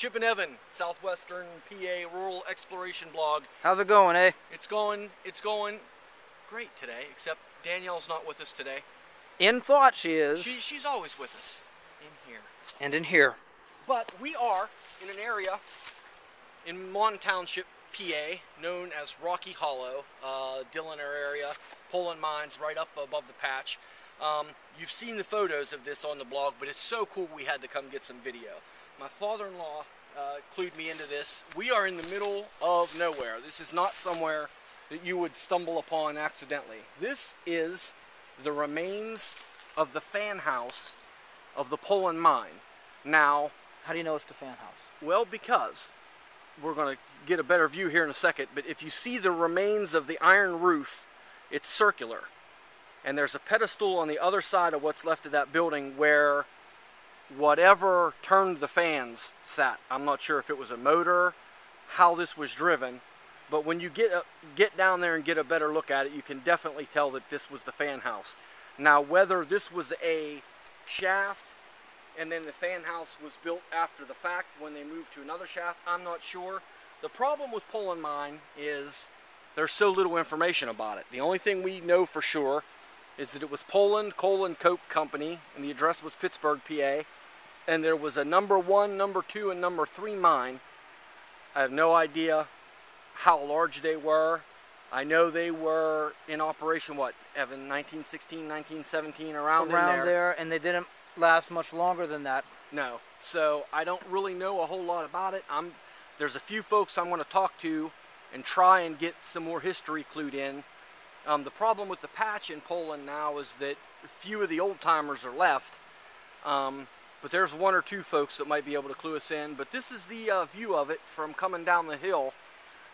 Chip and Evan, Southwestern PA Rural Exploration Blog. How's it going, eh? It's going great today, except Danielle's not with us today. In thought she is. She's always with us, in here. And in here. But we are in an area in Mon Township, PA, known as Rocky Hollow, Dilliner area, Poland Mines right up above the patch. You've seen the photos of this on the blog, but it's so cool we had to come get some video. My father-in-law clued me into this. We are in the middle of nowhere. This is not somewhere that you would stumble upon accidentally. This is the remains of the fan house of the Poland Mine. Now, how do you know it's the fan house? Well, because we're going to get a better view here in a second, but if you see the remains of the iron roof, it's circular. And there's a pedestal on the other side of what's left of that building where whatever turned the fans sat. I'm not sure if it was a motor, how this was driven, but when you get down there and get a better look at it, you can definitely tell that this was the fan house. Now, whether this was a shaft and then the fan house was built after the fact when they moved to another shaft, I'm not sure. The problem with Poland Mine is there's so little information about it. The only thing we know for sure is that it was Poland Coal and Coke Company, and the address was Pittsburgh, PA, and there was a number 1, number 2, and number 3 mine. I have no idea how large they were. I know they were in operation, what, Evan, 1916, 1917, around there, and they didn't last much longer than that. No, so I don't really know a whole lot about it. There's a few folks I'm going to talk to and try and get some more history clued in. The problem with the patch in Poland now is that few of the old-timers are left, but there's 1 or 2 folks that might be able to clue us in. But this is the view of it from coming down the hill,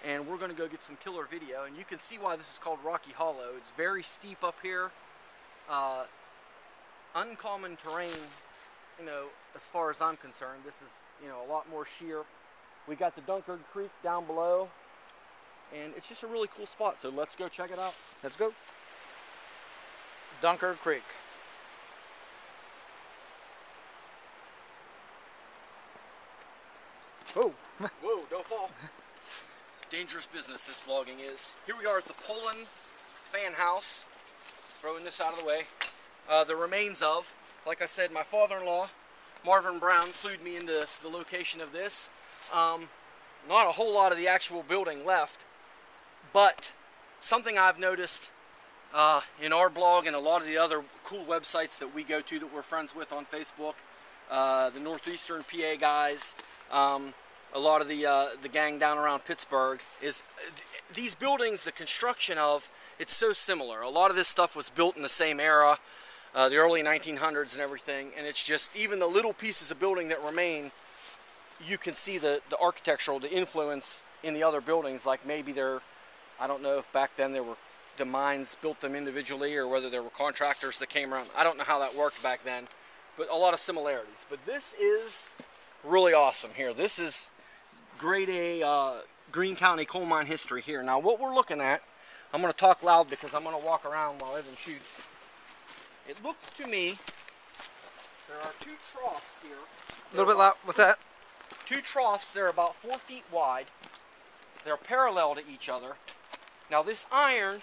and we're going to go get some killer video. And you can see why this is called Rocky Hollow. It's very steep up here, uncommon terrain, as far as I'm concerned. This is, a lot more sheer. We got the Dunkard Creek down below. And it's just a really cool spot, so let's go check it out. Let's go. Dunkard Creek. Oh. Whoa, don't fall. Dangerous business this vlogging is. Here we are at the Poland fan house. Throwing this out of the way. The remains of, like I said, my father-in-law, Marvin Brown, clued me into the location of this. Not a whole lot of the actual building left. But something I've noticed in our blog and a lot of the other cool websites that we go to that we're friends with on Facebook, the Northeastern PA guys, a lot of the gang down around Pittsburgh, is these buildings, the construction of, it's so similar. A lot of this stuff was built in the same era, the early 1900s and everything, and it's just even the little pieces of building that remain, you can see the architectural, the influence in the other buildings, like maybe they're, I don't know if back then the mines built them individually or whether there were contractors that came around. I don't know how that worked back then, but a lot of similarities. But this is really awesome here. This is grade A Greene County coal mine history here. Now what we're looking at, I'm going to talk loud because I'm going to walk around while Evan shoots. It looks to me, there are 2 troughs here. A little bit loud with that. 2 troughs, they're about 4 feet wide. They're parallel to each other. Now this iron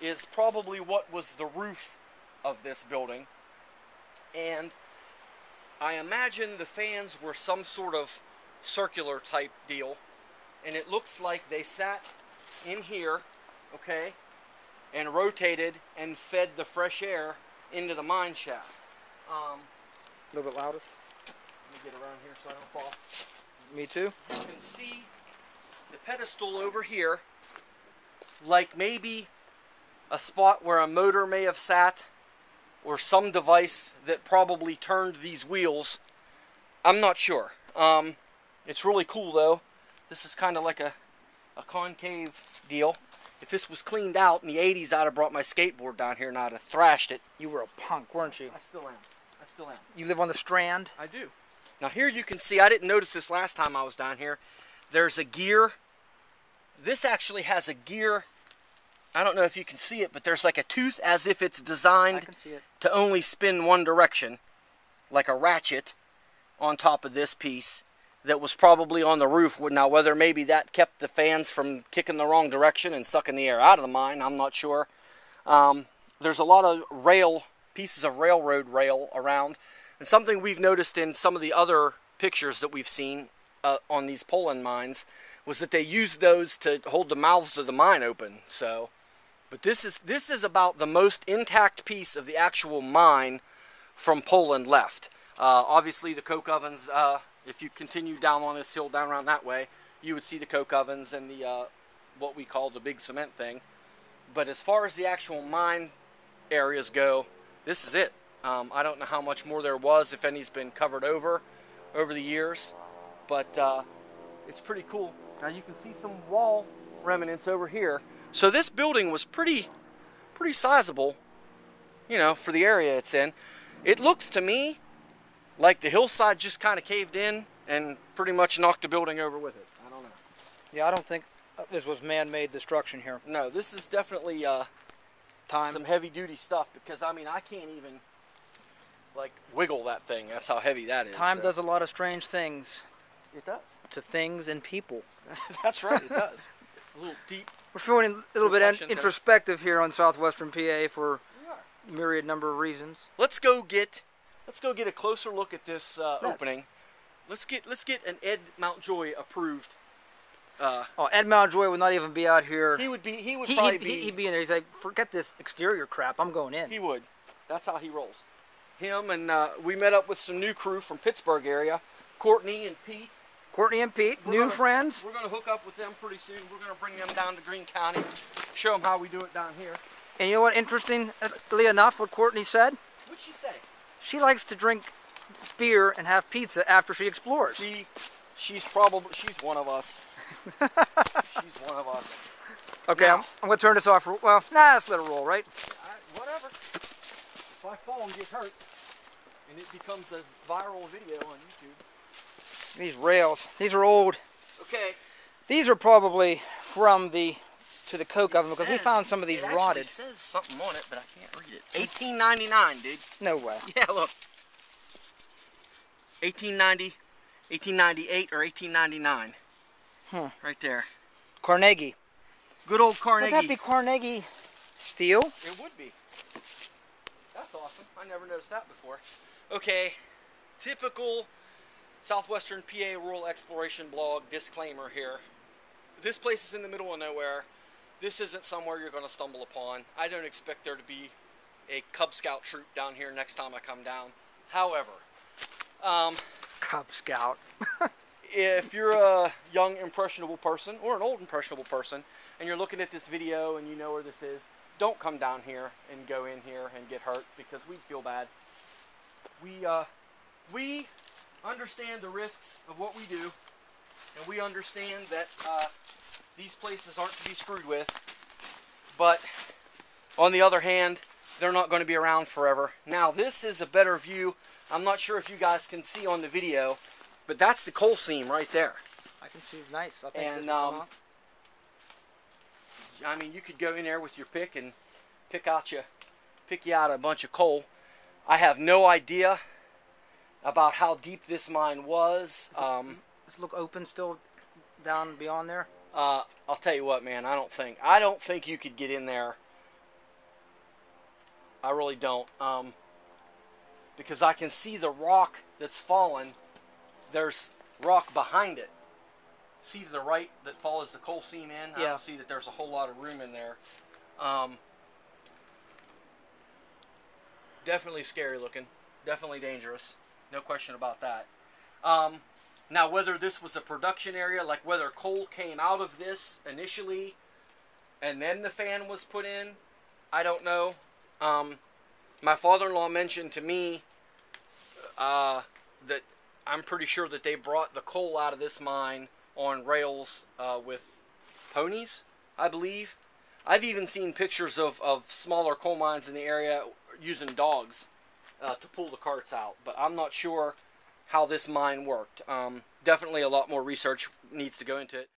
is probably what was the roof of this building, and I imagine the fans were some sort of circular type deal, and it looks like they sat in here, okay, and rotated and fed the fresh air into the mine shaft. A little bit louder. Let me get around here so I don't fall. Me too. You can see the pedestal over here, like maybe a spot where a motor may have sat or some device that probably turned these wheels. I'm not sure. It's really cool though. This is kind of like a concave deal. If this was cleaned out in the 80s, I'd have brought my skateboard down here and I'd have thrashed it. You were a punk, weren't you? I still am. I still am. You live on the Strand? I do. Now here you can see, I didn't notice this last time I was down here, there's a gear. This actually has a gear. I don't know if you can see it, but there's like a tooth as if it's designed to only spin one direction, like a ratchet on top of this piece. that was probably on the roof. Now, whether maybe that kept the fans from kicking the wrong direction and sucking the air out of the mine, I'm not sure. There's a lot of pieces of railroad rail around, and something we've noticed in some of the other pictures that we've seen on these Poland mines was that they used those to hold the mouths of the mine open. So, but this is about the most intact piece of the actual mine from Poland left. Obviously, the coke ovens. If you continue down on this hill, down around that way, you would see the coke ovens and the what we call the big cement thing. But as far as the actual mine areas go, this is it. I don't know how much more there was, if any's been covered over the years, but it's pretty cool. Now you can see some wall remnants over here. So this building was pretty sizable, you know, for the area it's in. It looks to me like the hillside just kind of caved in and pretty much knocked the building over with it. I don't know. Yeah, I don't think this was man-made destruction here. No, this is definitely some heavy-duty stuff, because, I mean, I can't even, like, wiggle that thing. That's how heavy that is. Time does a lot of strange things. It does. To things and people. That's right, it does. A little deep. We're feeling a little bit introspective here on southwestern PA for a myriad number of reasons. Let's go get a closer look at this opening. Let's get an Ed Mountjoy approved. Ed Mountjoy would not even be out here. He'd be in there. He's like, forget this exterior crap. I'm going in. He would. That's how he rolls. Him and we met up with some new crew from Pittsburgh area, Courtney and Pete. New friends. We're going to hook up with them pretty soon. We're going to bring them down to Greene County, show them how we do it down here. And you know what? Interestingly enough, what Courtney said. What'd she say? She likes to drink beer and have pizza after she explores. She's one of us. She's one of us. Okay, now, I'm going to turn this off. Let's let it roll, right? Whatever. If I fall and get hurt, and it becomes a viral video on YouTube. These rails, these are old. Okay. These are probably from the coke oven, because we found some of these rotted. It says something on it, but I can't read it. 1899, dude. No way. Yeah, look. 1890, 1898, or 1899. Right there. Carnegie. Good old Carnegie. Would that be Carnegie steel? It would be. That's awesome. I never noticed that before. Okay. Typical Southwestern PA Rural Exploration blog disclaimer here. This place is in the middle of nowhere. This isn't somewhere you're going to stumble upon. I don't expect there to be a Cub Scout troop down here next time I come down. However, Cub Scout. if you're a young impressionable person or an old impressionable person and you're looking at this video and you know where this is, don't come down here and go in here and get hurt, because we'd feel bad. We understand the risks of what we do, and we understand that these places aren't to be screwed with, but on the other hand, they're not going to be around forever. Now, this is a better view. I'm not sure if you guys can see on the video, but that's the coal seam right there. I can see. Nice. I think. And I mean, you could go in there with your pick and pick you out a bunch of coal. I have no idea about how deep this mine was. Does it look open still down beyond there? I'll tell you what, man. I don't think you could get in there. I really don't. Because I can see the rock that's fallen. There's rock behind it. See to the right that follows the coal seam in? Yeah. I don't see that there's a whole lot of room in there. Definitely scary looking. Definitely dangerous. No question about that. Now, whether this was a production area, like whether coal came out of this initially and then the fan was put in, I don't know. My father-in-law mentioned to me that I'm pretty sure that they brought the coal out of this mine on rails with ponies, I believe. I've even seen pictures of smaller coal mines in the area using dogs to pull the carts out, but I'm not sure how this mine worked. Definitely a lot more research needs to go into it.